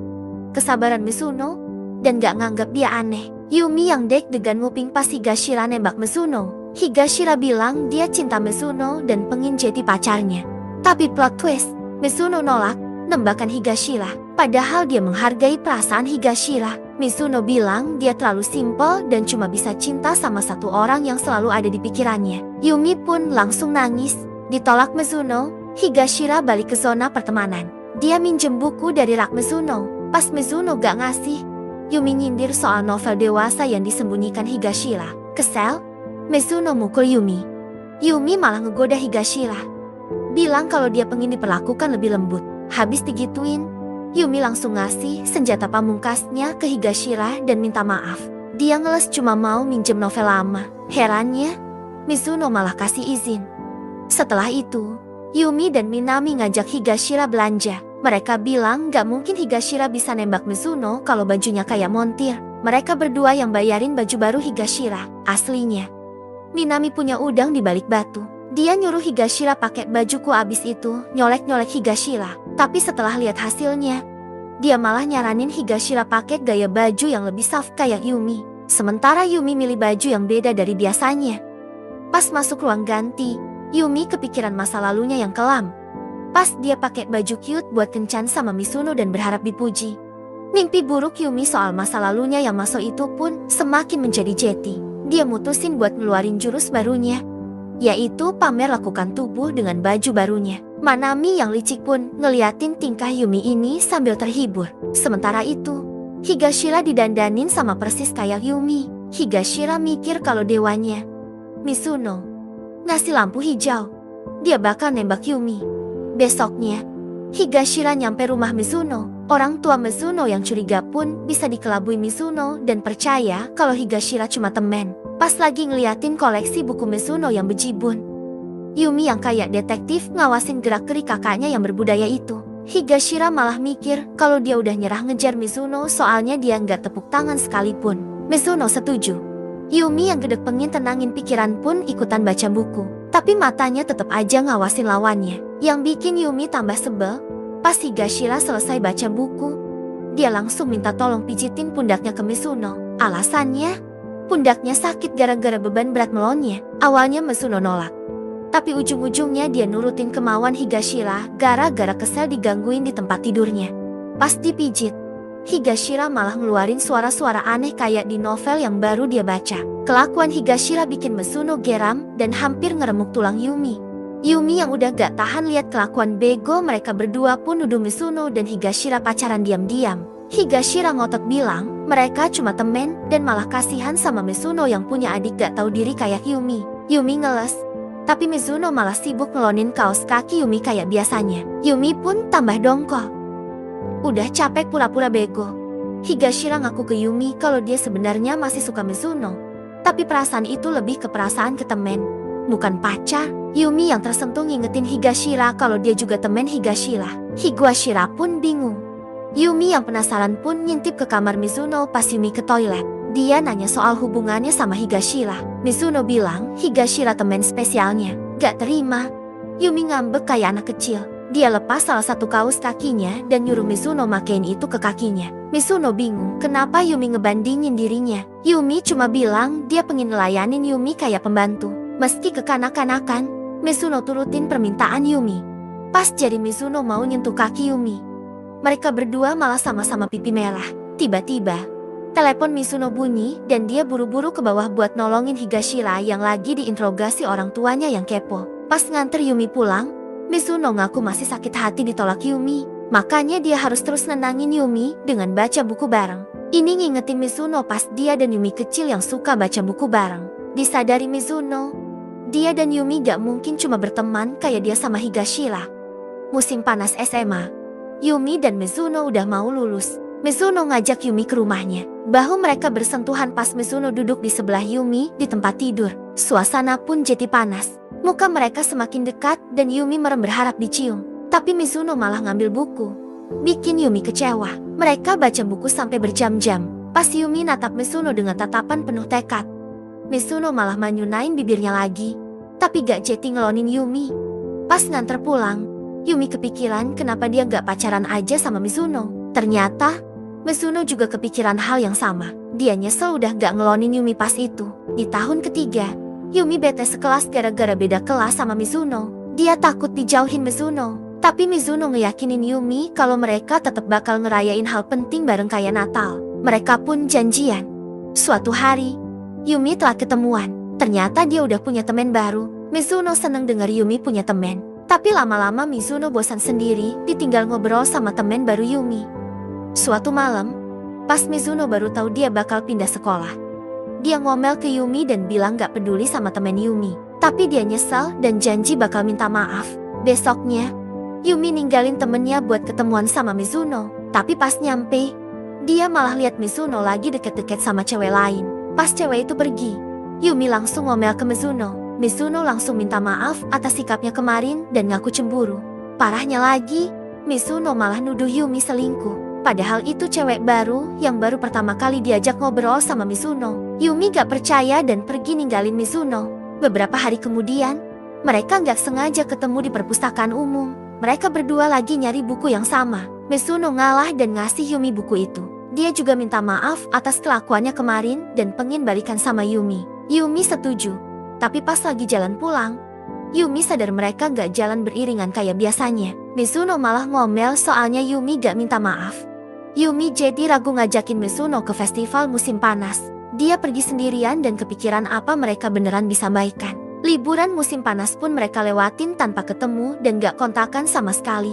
kesabaran Mizuno, dan gak nganggap dia aneh. Yumi yang deg-degan nguping pas Higashira nembak Mizuno. Higashira bilang dia cinta Mizuno dan pengen jadi pacarnya. Tapi plot twist, Mizuno nolak nembakan Higashira. Padahal dia menghargai perasaan Higashira. Mizuno bilang dia terlalu simpel dan cuma bisa cinta sama satu orang yang selalu ada di pikirannya. Yumi pun langsung nangis. Ditolak Mizuno, Higashira balik ke zona pertemanan. Dia minjem buku dari rak Mizuno. Pas Mizuno gak ngasih, Yumi nyindir soal novel dewasa yang disembunyikan Higashira. Kesel, Mizuno mukul Yumi. Yumi malah ngegoda Higashira, bilang kalau dia pengen diperlakukan lebih lembut. Habis digituin, Yumi langsung ngasih senjata pamungkasnya ke Higashira dan minta maaf. Dia ngeles cuma mau minjem novel lama. Herannya, Mizuno malah kasih izin. Setelah itu, Yumi dan Minami ngajak Higashira belanja. Mereka bilang gak mungkin Higashira bisa nembak Mizuno kalau bajunya kayak montir. Mereka berdua yang bayarin baju baru Higashira. Aslinya, Minami punya udang di balik batu. Dia nyuruh Higashira pakai bajuku abis itu nyolek-nyolek Higashira. Tapi setelah lihat hasilnya, dia malah nyaranin Higashira pakai gaya baju yang lebih soft kayak Yumi. Sementara Yumi milih baju yang beda dari biasanya. Pas masuk ruang ganti, Yumi kepikiran masa lalunya yang kelam. Pas dia pakai baju cute buat kencan sama Mizuno dan berharap dipuji. Mimpi buruk Yumi soal masa lalunya yang masuk itu pun semakin menjadi jeti. Dia mutusin buat ngeluarin jurus barunya, yaitu pamer lakukan tubuh dengan baju barunya. Manami yang licik pun ngeliatin tingkah Yumi ini sambil terhibur. Sementara itu, Higashira didandanin sama persis kayak Yumi. Higashira mikir kalau dewanya, Mizuno, ngasih lampu hijau. Dia bakal nembak Yumi. Besoknya, Higashira nyampe rumah Mizuno. Orang tua Mizuno yang curiga pun bisa dikelabui Mizuno dan percaya kalau Higashira cuma temen. Pas lagi ngeliatin koleksi buku Mizuno yang bejibun. Yumi yang kayak detektif ngawasin gerak-gerik kakaknya yang berbudaya itu. Higashira malah mikir kalau dia udah nyerah ngejar Mizuno soalnya dia nggak tepuk tangan sekalipun. Mizuno setuju. Yumi yang gedek pengen tenangin pikiran pun ikutan baca buku. Tapi matanya tetap aja ngawasin lawannya. Yang bikin Yumi tambah sebel, pas Higashira selesai baca buku, dia langsung minta tolong pijitin pundaknya ke Mizuno. Alasannya, pundaknya sakit gara-gara beban berat melonnya. Awalnya Mizuno nolak. Tapi ujung-ujungnya dia nurutin kemauan Higashira gara-gara kesel digangguin di tempat tidurnya. Pas dipijit, Higashira malah ngeluarin suara-suara aneh kayak di novel yang baru dia baca. Kelakuan Higashira bikin Mizuno geram dan hampir ngeremuk tulang Yumi. Yumi yang udah gak tahan lihat kelakuan bego mereka berdua pun nuduh Mizuno dan Higashira pacaran diam-diam. Higashira ngotot bilang mereka cuma temen dan malah kasihan sama Mizuno yang punya adik gak tahu diri kayak Yumi. Yumi ngeles. Tapi Mizuno malah sibuk ngelonin kaos kaki Yumi kayak biasanya. Yumi pun tambah dongkol. Udah capek pura-pura bego. Higashira ngaku ke Yumi kalau dia sebenarnya masih suka Mizuno. Tapi perasaan itu lebih ke perasaan ke temen, bukan pacar. Yumi yang tersentuh ngingetin Higashira kalau dia juga temen Higashira. Higashira pun bingung. Yumi yang penasaran pun ngintip ke kamar Mizuno pas Yumi ke toilet. Dia nanya soal hubungannya sama Higashira. Mizuno bilang Higashira temen spesialnya. Gak terima. Yumi ngambek kayak anak kecil. Dia lepas salah satu kaos kakinya dan nyuruh Mizuno makein itu ke kakinya. Mizuno bingung kenapa Yumi ngebandingin dirinya. Yumi cuma bilang dia pengen ngelayanin Yumi kayak pembantu. Meski kekanak-kanakan, Mizuno turutin permintaan Yumi. Pas jari Mizuno mau nyentuh kaki Yumi, mereka berdua malah sama-sama pipi merah. Tiba-tiba, telepon Mizuno bunyi dan dia buru-buru ke bawah buat nolongin Higashira yang lagi diinterogasi orang tuanya yang kepo. Pas nganter Yumi pulang, Mizuno ngaku masih sakit hati ditolak Yumi. Makanya dia harus terus nenangin Yumi dengan baca buku bareng. Ini ngingetin Mizuno pas dia dan Yumi kecil yang suka baca buku bareng. Disadari Mizuno, dia dan Yumi gak mungkin cuma berteman kayak dia sama Higashira. Musim panas SMA, Yumi dan Mizuno udah mau lulus. Mizuno ngajak Yumi ke rumahnya. Bahu mereka bersentuhan pas Mizuno duduk di sebelah Yumi di tempat tidur. Suasana pun jadi panas. Muka mereka semakin dekat dan Yumi merem berharap dicium. Tapi Mizuno malah ngambil buku. Bikin Yumi kecewa. Mereka baca buku sampai berjam-jam. Pas Yumi natap Mizuno dengan tatapan penuh tekad. Mizuno malah manyunain bibirnya lagi. Tapi gak jadi ngelonin Yumi. Pas nganter pulang, Yumi kepikiran kenapa dia gak pacaran aja sama Mizuno. Ternyata, Mizuno juga kepikiran hal yang sama. Dia nyesel udah gak ngelonin Yumi pas itu. Di tahun ketiga, Yumi bete sekelas gara-gara beda kelas sama Mizuno. Dia takut dijauhin Mizuno. Tapi Mizuno ngeyakinin Yumi kalau mereka tetap bakal ngerayain hal penting bareng kayak Natal. Mereka pun janjian. Suatu hari, Yumi telah ketemuan. Ternyata dia udah punya temen baru. Mizuno seneng denger Yumi punya temen. Tapi lama-lama Mizuno bosan sendiri ditinggal ngobrol sama temen baru Yumi. Suatu malam, pas Mizuno baru tahu dia bakal pindah sekolah, dia ngomel ke Yumi dan bilang gak peduli sama temen Yumi. Tapi dia nyesal dan janji bakal minta maaf. Besoknya, Yumi ninggalin temennya buat ketemuan sama Mizuno. Tapi pas nyampe, dia malah lihat Mizuno lagi deket-deket sama cewek lain. Pas cewek itu pergi, Yumi langsung ngomel ke Mizuno. Mizuno langsung minta maaf atas sikapnya kemarin dan ngaku cemburu. Parahnya lagi, Mizuno malah nuduh Yumi selingkuh. Padahal itu cewek baru yang baru pertama kali diajak ngobrol sama Mizuno. Yumi gak percaya dan pergi ninggalin Mizuno. Beberapa hari kemudian, mereka gak sengaja ketemu di perpustakaan umum. Mereka berdua lagi nyari buku yang sama. Mizuno ngalah dan ngasih Yumi buku itu. Dia juga minta maaf atas kelakuannya kemarin dan pengen balikan sama Yumi. Yumi setuju. Tapi pas lagi jalan pulang, Yumi sadar mereka gak jalan beriringan kayak biasanya. Mizuno malah ngomel soalnya Yumi gak minta maaf. Yumi jadi ragu ngajakin Mizuno ke festival musim panas. Dia pergi sendirian dan kepikiran apa mereka beneran bisa baikan. Liburan musim panas pun mereka lewatin tanpa ketemu dan gak kontakan sama sekali.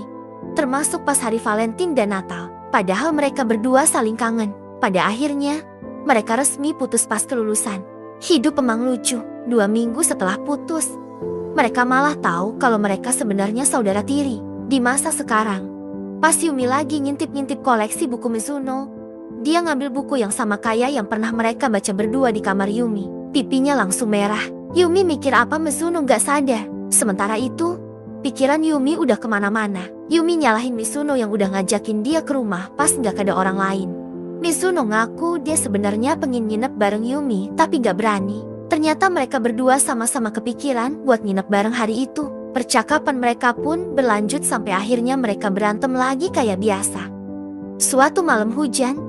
Termasuk pas hari Valentine dan Natal. Padahal mereka berdua saling kangen. Pada akhirnya, Mereka resmi putus pas kelulusan. Hidup emang lucu, 2 minggu setelah putus. Mereka malah tahu kalau mereka sebenarnya saudara tiri. Di masa sekarang, pas Yumi lagi ngintip-ngintip koleksi buku Mizuno, dia ngambil buku yang sama kayak yang pernah mereka baca berdua di kamar Yumi. Pipinya langsung merah. Yumi mikir apa Mizuno gak sadar. Sementara itu, pikiran Yumi udah kemana-mana. Yumi nyalahin Mizuno yang udah ngajakin dia ke rumah pas gak ada orang lain. Mizuno ngaku dia sebenarnya pengen nginep bareng Yumi tapi gak berani. Ternyata mereka berdua sama-sama kepikiran buat nginep bareng hari itu. Percakapan mereka pun berlanjut sampai akhirnya mereka berantem lagi kayak biasa. Suatu malam hujan,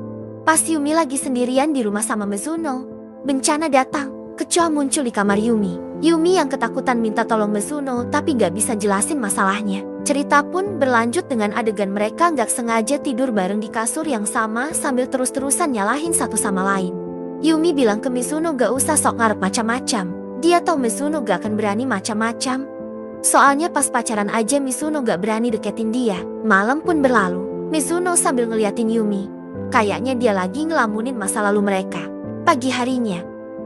pas Yumi lagi sendirian di rumah sama Mizuno, bencana datang. Kecoa muncul di kamar Yumi. Yumi yang ketakutan minta tolong Mizuno tapi gak bisa jelasin masalahnya. Cerita pun berlanjut dengan adegan mereka gak sengaja tidur bareng di kasur yang sama sambil terus-terusan nyalahin satu sama lain. Yumi bilang ke Mizuno gak usah sok ngarep macam-macam. Dia tahu Mizuno gak akan berani macam-macam. Soalnya pas pacaran aja Mizuno gak berani deketin dia. Malam pun berlalu. Mizuno sambil ngeliatin Yumi. Kayaknya dia lagi ngelamunin masa lalu mereka. Pagi harinya,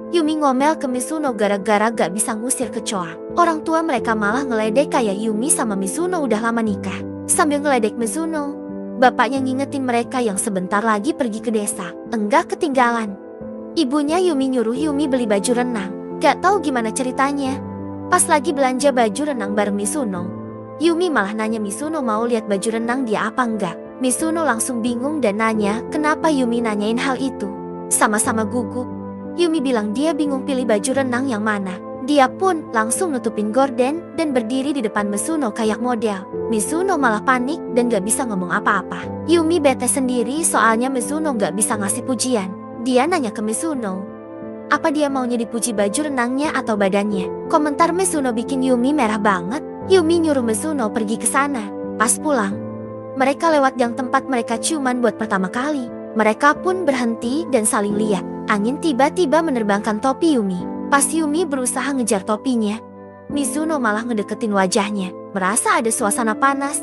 Yumi ngomel ke Mizuno gara-gara gak bisa ngusir kecoa. Orang tua mereka malah ngeledek kayak Yumi sama Mizuno udah lama nikah. Sambil ngeledek Mizuno, bapaknya ngingetin mereka yang sebentar lagi pergi ke desa. Enggak ketinggalan. Ibunya Yumi nyuruh Yumi beli baju renang. Gak tahu gimana ceritanya. Pas lagi belanja baju renang bareng Mizuno, Yumi malah nanya Mizuno mau lihat baju renang dia apa enggak. Mizuno langsung bingung dan nanya kenapa Yumi nanyain hal itu. Sama-sama gugup. Yumi bilang dia bingung pilih baju renang yang mana. Dia pun langsung nutupin gorden dan berdiri di depan Mizuno kayak model. Mizuno malah panik dan gak bisa ngomong apa-apa. Yumi bete sendiri soalnya Mizuno gak bisa ngasih pujian. Dia nanya ke Mizuno, apa dia maunya dipuji baju renangnya atau badannya? Komentar Mizuno bikin Yumi merah banget. Yumi nyuruh Mizuno pergi ke sana. Pas pulang, mereka lewat gang tempat mereka ciuman buat pertama kali. Mereka pun berhenti dan saling lihat. Angin tiba-tiba menerbangkan topi Yumi. Pas Yumi berusaha ngejar topinya, Mizuno malah ngedeketin wajahnya. Merasa ada suasana panas,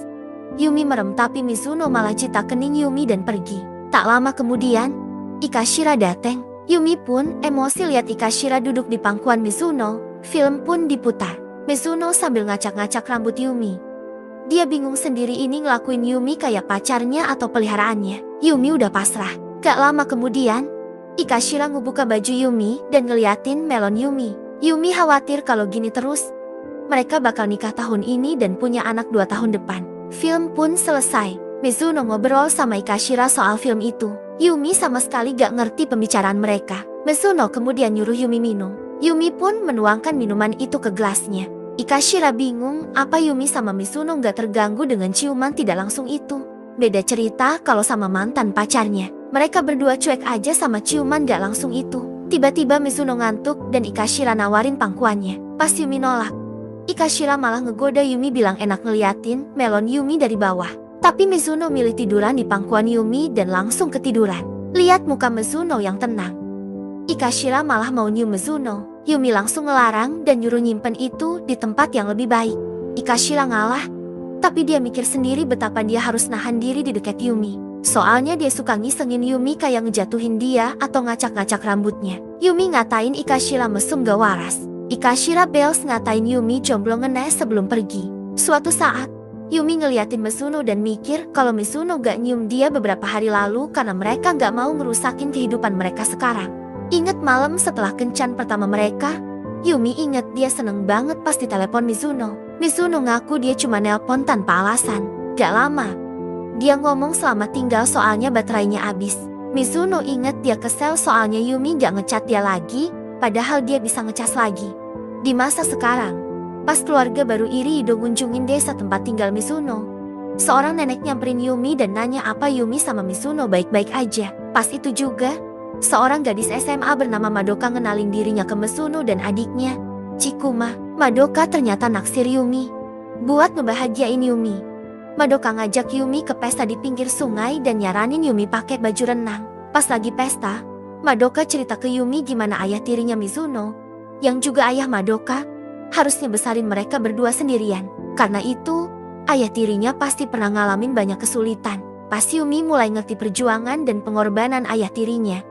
Yumi merem tapi Mizuno malah cita kening Yumi dan pergi. Tak lama kemudian, Ikashira dateng. Yumi pun emosi lihat Ikashira duduk di pangkuan Mizuno. Film pun diputar. Mizuno sambil ngacak-ngacak rambut Yumi. Dia bingung sendiri ini ngelakuin Yumi kayak pacarnya atau peliharaannya. Yumi udah pasrah. Gak lama kemudian, Ikashira ngebuka baju Yumi dan ngeliatin melon Yumi. Yumi khawatir kalau gini terus, mereka bakal nikah tahun ini dan punya anak 2 tahun depan. Film pun selesai. Mizuno ngobrol sama Ikashira soal film itu. Yumi sama sekali gak ngerti pembicaraan mereka. Mizuno kemudian nyuruh Yumi minum. Yumi pun menuangkan minuman itu ke gelasnya. Ikashira bingung apa Yumi sama Mizuno gak terganggu dengan ciuman tidak langsung itu. Beda cerita kalau sama mantan pacarnya. Mereka berdua cuek aja sama ciuman gak langsung itu. Tiba-tiba Mizuno ngantuk dan Ikashira nawarin pangkuannya. Pas Yumi nolak, Ikashira malah ngegoda Yumi bilang enak ngeliatin melon Yumi dari bawah. Tapi Mizuno milih tiduran di pangkuan Yumi dan langsung ketiduran. Lihat muka Mizuno yang tenang. Ikashira malah mau nyium Mizuno. Yumi langsung ngelarang dan nyuruh nyimpen itu di tempat yang lebih baik. Ikashira ngalah, tapi dia mikir sendiri betapa dia harus nahan diri di dekat Yumi. Soalnya dia suka ngisengin Yumi kayak ngejatuhin dia atau ngacak-ngacak rambutnya. Yumi ngatain Ikashira mesum gak waras. Ikashira bels ngatain Yumi jomblo ngenes sebelum pergi. Suatu saat, Yumi ngeliatin Mizuno dan mikir kalau Mizuno gak nyium dia beberapa hari lalu karena mereka gak mau ngerusakin kehidupan mereka sekarang. Ingat malam setelah kencan pertama mereka, Yumi inget dia seneng banget pas ditelepon Mizuno. Mizuno ngaku dia cuma nelpon tanpa alasan. Gak lama, dia ngomong selamat tinggal soalnya baterainya habis. Mizuno inget dia kesel soalnya Yumi gak ngechat dia lagi, padahal dia bisa ngecas lagi. Di masa sekarang, pas keluarga baru Irido ngunjungin desa tempat tinggal Mizuno, seorang nenek nyamperin Yumi dan nanya apa Yumi sama Mizuno baik-baik aja. Pas itu juga, seorang gadis SMA bernama Madoka ngenalin dirinya ke Mizuno dan adiknya, Chikuma. Madoka ternyata naksir Yumi. Buat ngebahagiain Yumi, Madoka ngajak Yumi ke pesta di pinggir sungai dan nyaranin Yumi pakai baju renang. Pas lagi pesta, Madoka cerita ke Yumi gimana ayah tirinya Mizuno, yang juga ayah Madoka, harusnya besarin mereka berdua sendirian. Karena itu, ayah tirinya pasti pernah ngalamin banyak kesulitan. Pas Yumi mulai ngerti perjuangan dan pengorbanan ayah tirinya,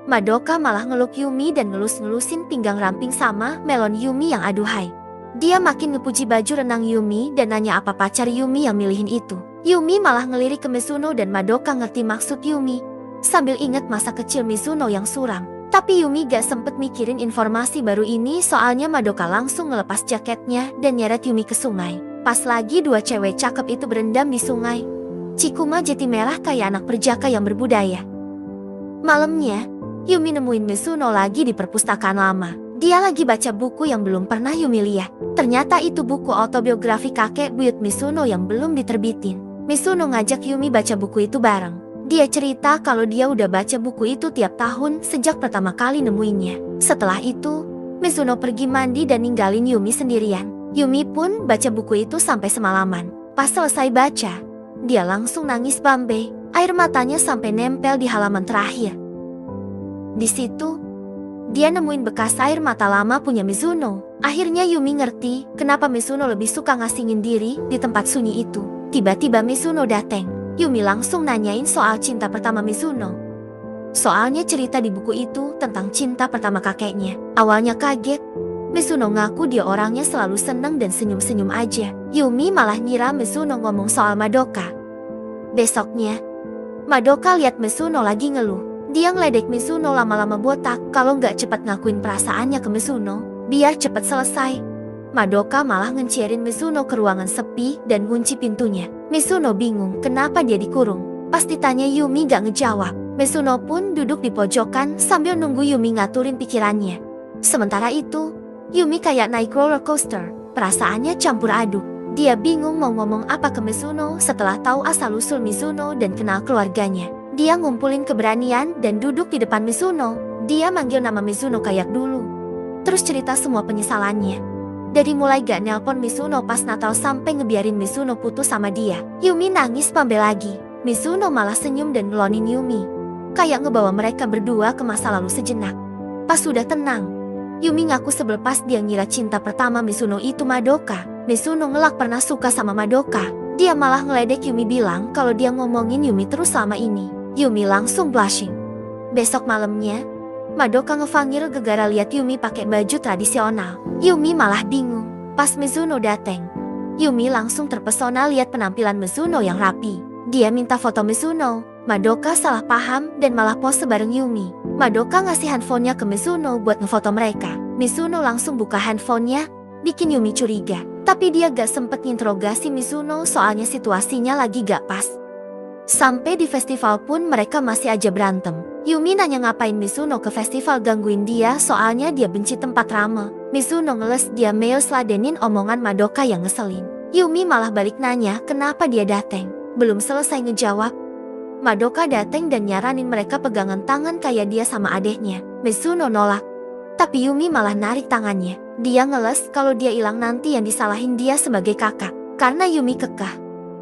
Madoka malah ngeluk Yumi dan ngelus-ngelusin pinggang ramping sama melon Yumi yang aduhai. Dia makin ngepuji baju renang Yumi dan nanya apa pacar Yumi yang milihin itu. Yumi malah ngelirik ke Mizuno dan Madoka ngerti maksud Yumi. Sambil ingat masa kecil Mizuno yang suram. Tapi Yumi gak sempet mikirin informasi baru ini soalnya Madoka langsung ngelepas jaketnya dan nyeret Yumi ke sungai. Pas lagi dua cewek cakep itu berendam di sungai. Chikuma jeti merah kayak anak perjaka yang berbudaya. Malamnya, Yumi nemuin Mizuno lagi di perpustakaan lama. Dia lagi baca buku yang belum pernah Yumi lihat. Ternyata itu buku autobiografi kakek buyut Mizuno yang belum diterbitin. Mizuno ngajak Yumi baca buku itu bareng. Dia cerita kalau dia udah baca buku itu tiap tahun sejak pertama kali nemuinnya. Setelah itu, Mizuno pergi mandi dan ninggalin Yumi sendirian. Yumi pun baca buku itu sampai semalaman. Pas selesai baca, dia langsung nangis bambe. Air matanya sampai nempel di halaman terakhir. Di situ, dia nemuin bekas air mata lama punya Mizuno. Akhirnya Yumi ngerti kenapa Mizuno lebih suka ngasingin diri di tempat sunyi itu. Tiba-tiba Mizuno dateng. Yumi langsung nanyain soal cinta pertama Mizuno. Soalnya cerita di buku itu tentang cinta pertama kakeknya. Awalnya kaget. Mizuno ngaku dia orangnya selalu seneng dan senyum-senyum aja. Yumi malah ngira Mizuno ngomong soal Madoka. Besoknya, Madoka lihat Mizuno lagi ngeluh. Dia ngeledek Mizuno lama-lama botak kalau nggak cepat ngakuin perasaannya ke Mizuno, biar cepat selesai. Madoka malah ngencirin Mizuno ke ruangan sepi dan ngunci pintunya. Mizuno bingung kenapa dia dikurung. Pas ditanya Yumi gak ngejawab. Mizuno pun duduk di pojokan sambil nunggu Yumi ngaturin pikirannya. Sementara itu, Yumi kayak naik roller coaster. Perasaannya campur aduk. Dia bingung mau ngomong apa ke Mizuno setelah tahu asal-usul Mizuno dan kenal keluarganya. Dia ngumpulin keberanian dan duduk di depan Mizuno. Dia manggil nama Mizuno kayak dulu. Terus cerita semua penyesalannya. Dari mulai gak nelpon Mizuno pas Natal sampai ngebiarin Mizuno putus sama dia. Yumi nangis pambe lagi. Mizuno malah senyum dan ngelonin Yumi. Kayak ngebawa mereka berdua ke masa lalu sejenak. Pas sudah tenang, Yumi ngaku sebel pas dia ngira cinta pertama Mizuno itu Madoka. Mizuno ngelak pernah suka sama Madoka. Dia malah ngeledek Yumi bilang kalau dia ngomongin Yumi terus selama ini. Yumi langsung blushing. Besok malamnya, Madoka ngefangir gegara lihat Yumi pakai baju tradisional. Yumi malah bingung. Pas Mizuno dateng, Yumi langsung terpesona lihat penampilan Mizuno yang rapi. Dia minta foto Mizuno. Madoka salah paham dan malah pose bareng Yumi. Madoka ngasih handphonenya ke Mizuno buat ngefoto mereka. Mizuno langsung buka handphonenya, bikin Yumi curiga. Tapi dia gak sempet nginterogasi Mizuno soalnya situasinya lagi gak pas. Sampai di festival pun mereka masih aja berantem. Yumi nanya ngapain Mizuno ke festival gangguin dia soalnya dia benci tempat rame. Mizuno ngeles dia mail seladenin omongan Madoka yang ngeselin. Yumi malah balik nanya kenapa dia dateng. Belum selesai ngejawab, Madoka dateng dan nyaranin mereka pegangan tangan kayak dia sama adeknya. Mizuno nolak, tapi Yumi malah narik tangannya. Dia ngeles kalau dia hilang nanti yang disalahin dia sebagai kakak. Karena Yumi kekeh,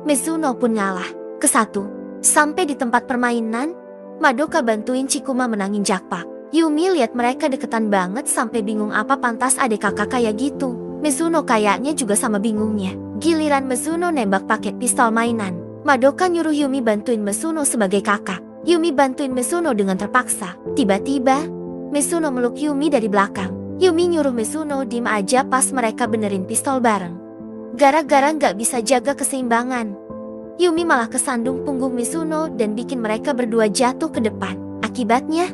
Mizuno pun ngalah. Kesatu, sampai di tempat permainan, Madoka bantuin Chikuma menangin jakpak. Yumi lihat mereka deketan banget sampai bingung apa pantas adik kakak kayak gitu. Mizuno kayaknya juga sama bingungnya. Giliran Mizuno nembak pakai pistol mainan. Madoka nyuruh Yumi bantuin Mizuno sebagai kakak. Yumi bantuin Mizuno dengan terpaksa. Tiba-tiba, Mizuno meluk Yumi dari belakang. Yumi nyuruh Mizuno diem aja pas mereka benerin pistol bareng. Gara-gara gak bisa jaga keseimbangan, Yumi malah kesandung punggung Mizuno dan bikin mereka berdua jatuh ke depan. Akibatnya,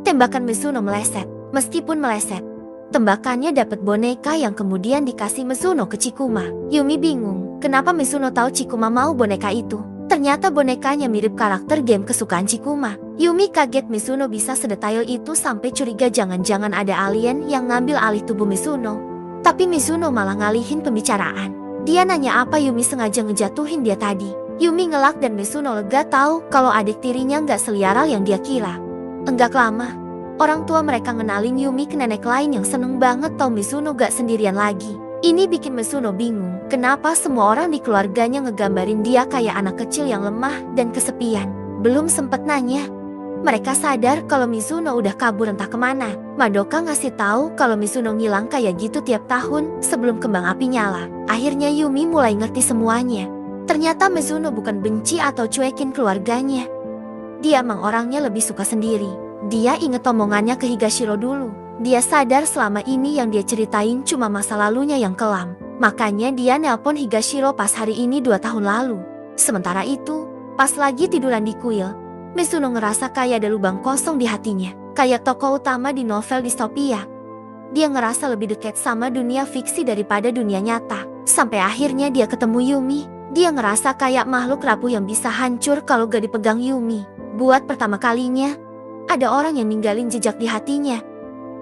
tembakan Mizuno meleset. Meskipun meleset, tembakannya dapat boneka yang kemudian dikasih Mizuno ke Chikuma. Yumi bingung, kenapa Mizuno tahu Chikuma mau boneka itu. Ternyata bonekanya mirip karakter game kesukaan Chikuma. Yumi kaget Mizuno bisa sedetail itu sampai curiga jangan-jangan ada alien yang ngambil alih tubuh Mizuno. Tapi Mizuno malah ngalihin pembicaraan. Dia nanya apa Yumi sengaja ngejatuhin dia tadi. Yumi ngelak dan Mizuno lega tahu kalau adik tirinya nggak seliaral yang dia kira. Enggak lama, orang tua mereka ngenalin Yumi ke nenek lain yang seneng banget tahu Mizuno gak sendirian lagi. Ini bikin Mizuno bingung, kenapa semua orang di keluarganya ngegambarin dia kayak anak kecil yang lemah dan kesepian. Belum sempet nanya, mereka sadar kalau Mizuno udah kabur entah kemana. Madoka ngasih tahu kalau Mizuno ngilang kayak gitu tiap tahun sebelum kembang api nyala. Akhirnya Yumi mulai ngerti semuanya. Ternyata Mizuno bukan benci atau cuekin keluarganya. Dia emang orangnya lebih suka sendiri. Dia inget omongannya ke Higashiro dulu. Dia sadar selama ini yang dia ceritain cuma masa lalunya yang kelam. Makanya dia nelpon Higashiro pas hari ini 2 tahun lalu. Sementara itu, pas lagi tiduran di kuil, Mizuno ngerasa kayak ada lubang kosong di hatinya. Kayak tokoh utama di novel distopia. Dia ngerasa lebih dekat sama dunia fiksi daripada dunia nyata. Sampai akhirnya dia ketemu Yumi. Dia ngerasa kayak makhluk rapuh yang bisa hancur kalau gak dipegang Yumi. Buat pertama kalinya, ada orang yang ninggalin jejak di hatinya.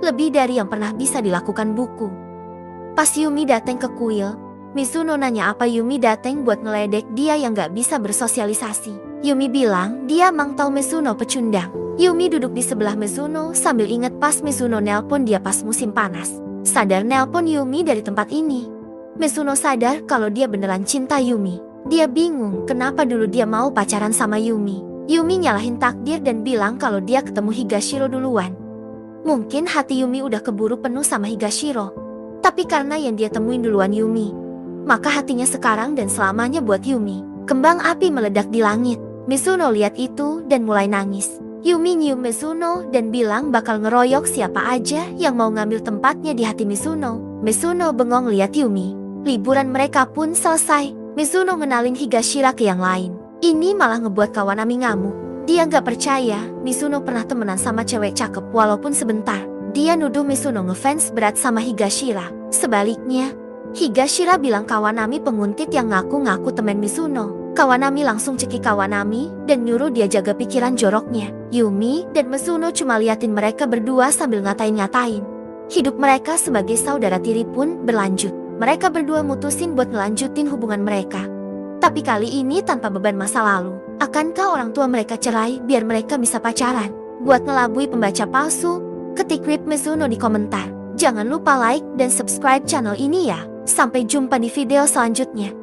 Lebih dari yang pernah bisa dilakukan buku. Pas Yumi datang ke kuil, Mizuno nanya apa Yumi datang buat ngeledek dia yang gak bisa bersosialisasi. Yumi bilang dia emang tahu Mizuno pecundang. Yumi duduk di sebelah Mizuno sambil inget pas Mizuno nelpon dia pas musim panas. Sadar nelpon Yumi dari tempat ini. Mizuno sadar kalau dia beneran cinta Yumi. Dia bingung kenapa dulu dia mau pacaran sama Yumi. Yumi nyalahin takdir dan bilang kalau dia ketemu Higashiro duluan. Mungkin hati Yumi udah keburu penuh sama Higashiro. Tapi karena yang dia temuin duluan Yumi, maka hatinya sekarang dan selamanya buat Yumi. Kembang api meledak di langit. Mizuno lihat itu dan mulai nangis. Yumi nyium Mizuno dan bilang bakal ngeroyok siapa aja yang mau ngambil tempatnya di hati Mizuno. Mizuno bengong lihat Yumi. Liburan mereka pun selesai. Mizuno ngenalin Higashira ke yang lain. Ini malah ngebuat Kawanami ngamuk. Dia nggak percaya Mizuno pernah temenan sama cewek cakep walaupun sebentar. Dia nuduh Mizuno ngefans berat sama Higashira. Sebaliknya, Higashira bilang Kawanami penguntit yang ngaku-ngaku temen Mizuno. Kawanami langsung cekik Kawanami dan nyuruh dia jaga pikiran joroknya. Yumi dan Mizuno cuma liatin mereka berdua sambil ngatain-ngatain. Hidup mereka sebagai saudara tiri pun berlanjut. Mereka berdua mutusin buat ngelanjutin hubungan mereka. Tapi kali ini tanpa beban masa lalu. Akankah orang tua mereka cerai biar mereka bisa pacaran? Buat ngelabui pembaca palsu, ketik RIP Mizuno di komentar. Jangan lupa like dan subscribe channel ini ya. Sampai jumpa di video selanjutnya.